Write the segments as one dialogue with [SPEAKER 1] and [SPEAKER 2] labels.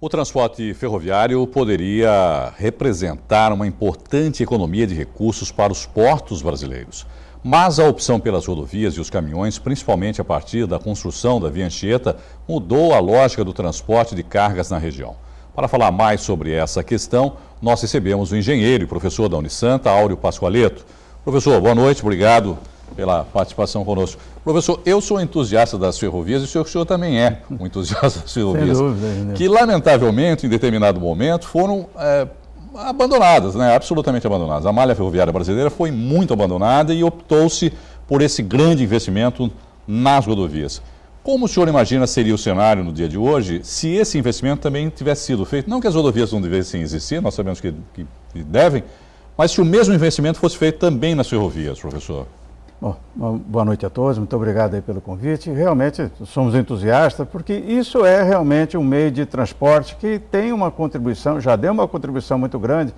[SPEAKER 1] O transporte ferroviário poderia representar uma importante economia de recursos para os portos brasileiros. Mas a opção pelas rodovias e os caminhões, principalmente a partir da construção da Via Anchieta, mudou a lógica do transporte de cargas na região. Para falar mais sobre essa questão, nós recebemos o engenheiro e professor da Unisanta, Áureo Pascoaleto. Professor, boa noite, obrigado pela participação conosco. Professor, eu sou entusiasta das ferrovias e o senhor também é um entusiasta das ferrovias.
[SPEAKER 2] Sem dúvida,
[SPEAKER 1] que lamentavelmente, em determinado momento, foram abandonadas, absolutamente abandonadas. A malha ferroviária brasileira foi muito abandonada e optou-se por esse grande investimento nas rodovias. Como o senhor imagina seria o cenário no dia de hoje se esse investimento também tivesse sido feito? Não que as rodovias não devessem existir, nós sabemos que devem, mas se o mesmo investimento fosse feito também nas ferrovias, professor.
[SPEAKER 2] Bom, boa noite a todos, muito obrigado aí pelo convite. Realmente somos entusiastas porque isso é realmente um meio de transporte que tem uma contribuição, já deu uma contribuição muito grande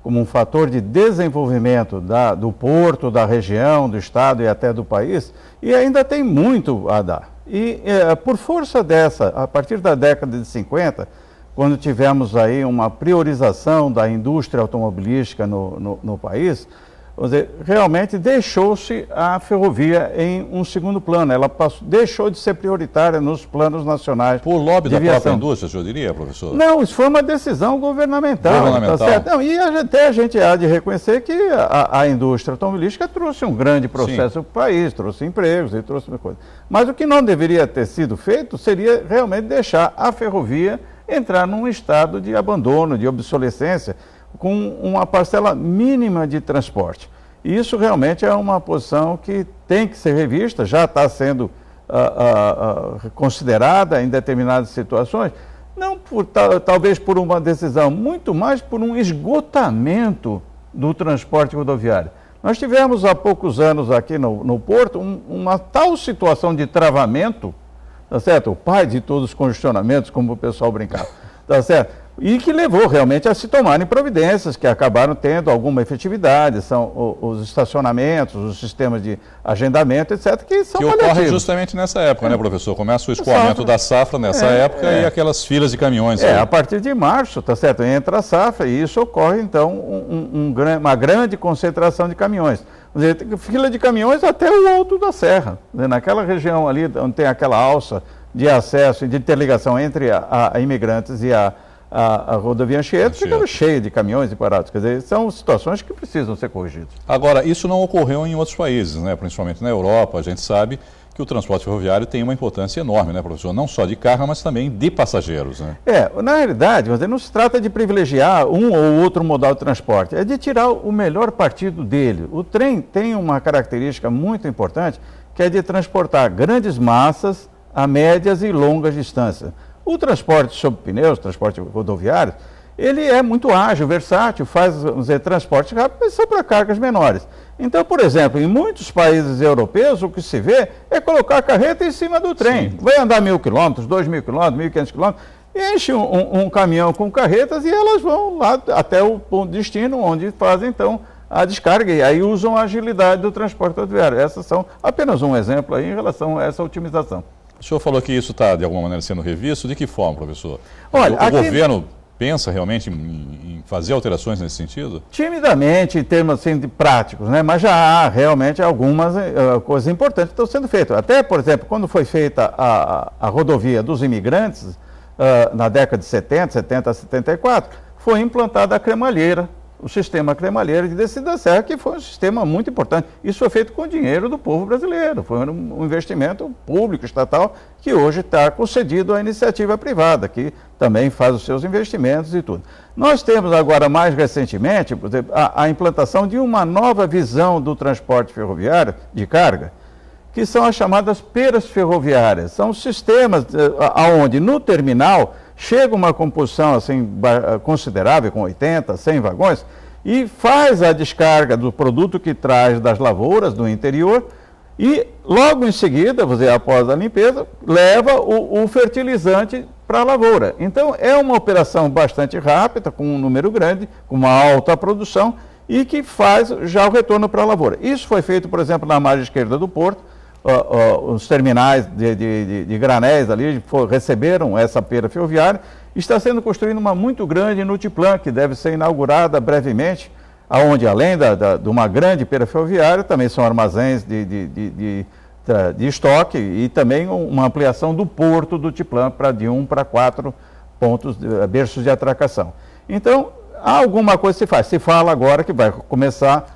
[SPEAKER 2] como um fator de desenvolvimento do porto, da região, do estado e até do país, e ainda tem muito a dar. E por força dessa, a partir da década de 50, quando tivemos aí uma priorização da indústria automobilística no país, vamos dizer, realmente deixou-se a ferrovia em um segundo plano. Ela deixou de ser prioritária nos planos nacionais.
[SPEAKER 1] Por lobby da própria indústria, o senhor diria, professor?
[SPEAKER 2] Não, isso foi uma decisão governamental. Tá certo? Não, e até a gente há de reconhecer que a indústria automobilística trouxe um grande processo para o país, trouxe empregos e trouxe coisa. Mas o que não deveria ter sido feito seria realmente deixar a ferrovia entrar num estado de abandono, de obsolescência, com uma parcela mínima de transporte. E isso realmente é uma posição que tem que ser revista, já está sendo considerada em determinadas situações, não talvez por uma decisão, muito mais por um esgotamento do transporte rodoviário. Nós tivemos há poucos anos aqui no Porto uma tal situação de travamento, tá certo? O pai de todos os congestionamentos, como o pessoal brincava, tá certo? E que levou realmente a se tomarem providências que acabaram tendo alguma efetividade, são os estacionamentos, os sistemas de agendamento, etc., que são
[SPEAKER 1] paliativos. Que ocorre justamente nessa época, né, professor? Começa o escoamento da safra nessa época e aquelas filas de caminhões.
[SPEAKER 2] A partir de março, tá certo? Entra a safra e isso ocorre, então, uma grande concentração de caminhões. Quer dizer, fila de caminhões até o Alto da Serra, naquela região ali onde tem aquela alça de acesso e de interligação entre a imigrantes e a rodovia Anchieta ficava cheia de caminhões e parados. Quer dizer, são situações que precisam ser corrigidas.
[SPEAKER 1] Agora, isso não ocorreu em outros países, né? Principalmente na Europa. A gente sabe que o transporte ferroviário tem uma importância enorme, né, professor? Não só de carga, mas também de passageiros, né?
[SPEAKER 2] Na realidade, não se trata de privilegiar um ou outro modal de transporte, é de tirar o melhor partido dele. O trem tem uma característica muito importante, que é de transportar grandes massas a médias e longas distâncias. O transporte sob pneus, transporte rodoviário, ele é muito ágil, versátil, faz, vamos dizer, transporte rápido, mas são para cargas menores. Então, por exemplo, em muitos países europeus, o que se vê é colocar a carreta em cima do trem. Sim. Vai andar 1.000 quilômetros, 2.000 quilômetros, 1.500 quilômetros, enche um caminhão com carretas e elas vão lá até o ponto de destino, onde fazem, então, a descarga. E aí usam a agilidade do transporte rodoviário. Essas são apenas um exemplo aí em relação a essa otimização.
[SPEAKER 1] O senhor falou que isso está, de alguma maneira, sendo revisto. De que forma, professor?
[SPEAKER 2] Olha,
[SPEAKER 1] o governo pensa realmente em fazer alterações nesse sentido?
[SPEAKER 2] Timidamente, em termos assim, práticos, né? Mas já há realmente algumas coisas importantes que estão sendo feitas. Até, por exemplo, quando foi feita a rodovia dos imigrantes, na década de 70 a 74, foi implantada a cremalheira, o sistema cremalheira de descida da serra, que foi um sistema muito importante. Isso foi feito com o dinheiro do povo brasileiro, foi um investimento público, estatal, que hoje está concedido à iniciativa privada, que também faz os seus investimentos e tudo. Nós temos agora, mais recentemente, por exemplo, a implantação de uma nova visão do transporte ferroviário de carga, que são as chamadas peras ferroviárias. São sistemas onde, no terminal, chega uma composição assim, considerável, com 80, 100 vagões, e faz a descarga do produto que traz das lavouras do interior e, logo em seguida, após a limpeza, leva o fertilizante para a lavoura. Então, é uma operação bastante rápida, com um número grande, com uma alta produção, e que faz já o retorno para a lavoura. Isso foi feito, por exemplo, na margem esquerda do Porto. Os terminais de granéis ali receberam essa pera ferroviária Está sendo construída uma muito grande no Tiplan, que deve ser inaugurada brevemente, onde, além de uma grande pera ferroviária, também são armazéns de estoque e também uma ampliação do porto do Tiplan de 1 para 4 pontos, berços de atracação. Então, alguma coisa se faz. Se fala agora que vai começar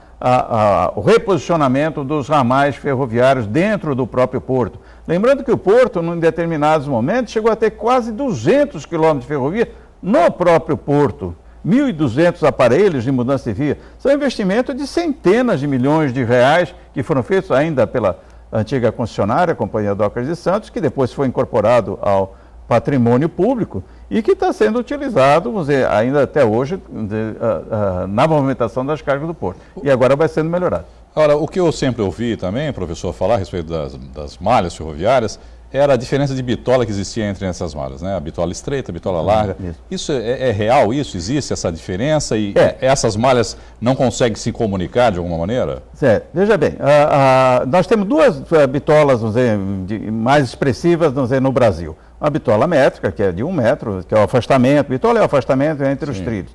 [SPEAKER 2] o reposicionamento dos ramais ferroviários dentro do próprio porto. Lembrando que o porto, em determinados momentos, chegou a ter quase 200 quilômetros de ferrovia no próprio porto. 1.200 aparelhos de mudança de via. São investimentos de centenas de milhões de reais que foram feitos ainda pela antiga concessionária, a Companhia Docas de Santos, que depois foi incorporado ao patrimônio público e que está sendo utilizado, vamos dizer, ainda até hoje, na movimentação das cargas do porto. E agora vai sendo melhorado.
[SPEAKER 1] Agora, o que eu sempre ouvi também, professor, falar a respeito das malhas ferroviárias, era a diferença de bitola que existia entre essas malhas, né? A bitola estreita, a bitola larga. Isso é real, isso? Existe essa diferença e essas malhas não conseguem se comunicar de alguma maneira?
[SPEAKER 2] Veja bem, nós temos duas bitolas, vamos dizer, mais expressivas, vamos dizer, no Brasil. Uma bitola métrica, que é de 1 metro, que é o afastamento, bitola é o afastamento entre os trilhos.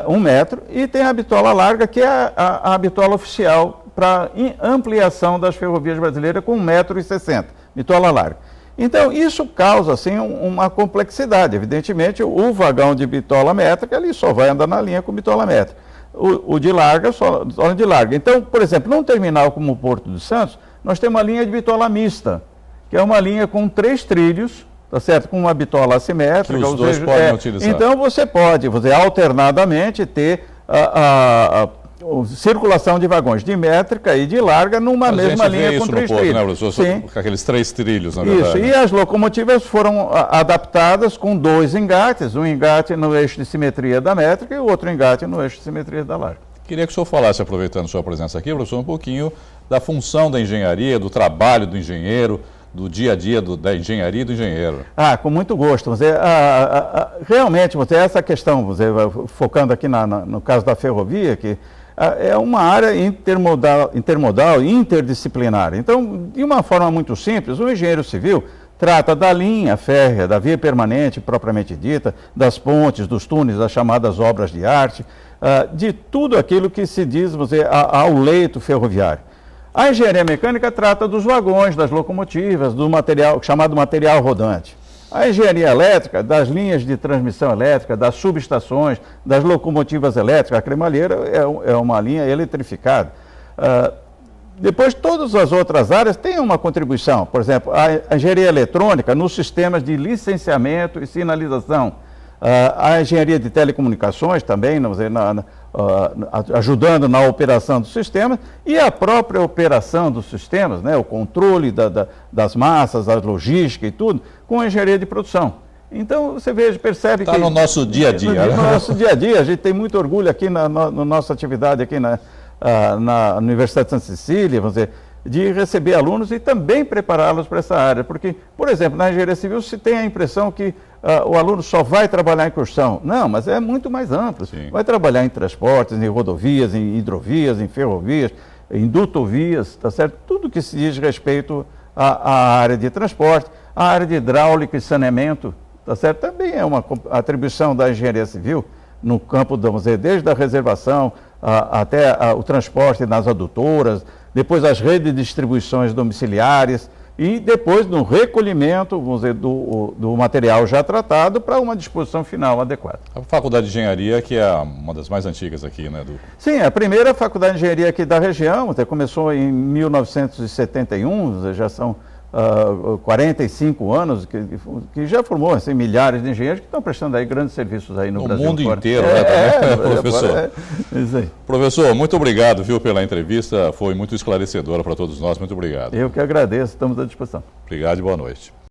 [SPEAKER 2] 1 metro, e tem a bitola larga, que é a bitola oficial para ampliação das ferrovias brasileiras com 1,60 m, bitola larga. Então, isso causa, assim, uma complexidade. Evidentemente, o vagão de bitola métrica, ele só vai andar na linha com bitola métrica. O de larga, só de larga. Então, por exemplo, num terminal como o Porto de Santos, nós temos uma linha de bitola mista, que é uma linha com 3 trilhos, tá certo? Com uma bitola assimétrica.
[SPEAKER 1] Que os dois podem utilizar.
[SPEAKER 2] Então, você pode alternadamente ter circulação de vagões de métrica e de larga numa mesma linha com 3 trilhos.
[SPEAKER 1] Né, professor? Sim. Com aqueles 3 trilhos, na
[SPEAKER 2] Isso,
[SPEAKER 1] verdade.
[SPEAKER 2] e as locomotivas foram adaptadas com 2 engates, um engate no eixo de simetria da métrica e o outro engate no eixo de simetria da larga.
[SPEAKER 1] Queria que o senhor falasse, aproveitando sua presença aqui, professor, um pouquinho da função da engenharia, do trabalho do engenheiro, do dia a dia da engenharia e do engenheiro.
[SPEAKER 2] Com muito gosto. Realmente, essa questão, focando aqui no caso da ferrovia, que é uma área intermodal e interdisciplinar. Então, de uma forma muito simples, o engenheiro civil trata da linha férrea, da via permanente propriamente dita, das pontes, dos túneis, das chamadas obras de arte, de tudo aquilo que se diz, ao leito ferroviário. A engenharia mecânica trata dos vagões, das locomotivas, do material, chamado material rodante. A engenharia elétrica, das linhas de transmissão elétrica, das subestações, das locomotivas elétricas. A cremalheira é uma linha eletrificada. Depois, todas as outras áreas têm uma contribuição. Por exemplo, a engenharia eletrônica nos sistemas de licenciamento e sinalização. A engenharia de telecomunicações também, ajudando na operação dos sistemas, e a própria operação dos sistemas, né, o controle das massas, a logística e tudo, com a engenharia de produção. Então, você percebe que...
[SPEAKER 1] Está no nosso dia a dia.
[SPEAKER 2] No nosso dia a dia, a gente tem muito orgulho aqui na nossa atividade aqui na Universidade de Santa Cecília, vamos dizer, de receber alunos e também prepará-los para essa área. Porque, por exemplo, na engenharia civil se tem a impressão que o aluno só vai trabalhar em construção. Não, mas é muito mais amplo.
[SPEAKER 1] Sim.
[SPEAKER 2] Vai trabalhar em transportes, em rodovias, em hidrovias, em ferrovias, em dutovias, tá certo? Tudo que se diz respeito à área de transporte, à área de hidráulica e saneamento, tá certo? Também é uma atribuição da engenharia civil no campo, vamos dizer, desde a reservação até o transporte nas adutoras, depois as redes de distribuições domiciliares e depois no recolhimento, vamos dizer, do material já tratado para uma disposição final adequada.
[SPEAKER 1] A Faculdade de Engenharia, que é uma das mais antigas aqui, né?
[SPEAKER 2] Sim, a primeira faculdade de engenharia aqui da região, começou em 1971, já são 45 anos, que já formou assim, milhares de engenheiros que estão prestando aí grandes serviços aí no Brasil.
[SPEAKER 1] No mundo inteiro, né, professor?
[SPEAKER 2] Isso aí.
[SPEAKER 1] Professor, muito obrigado, viu, pela entrevista, foi muito esclarecedora para todos nós, muito obrigado.
[SPEAKER 2] Eu que agradeço, estamos à disposição.
[SPEAKER 1] Obrigado e boa noite.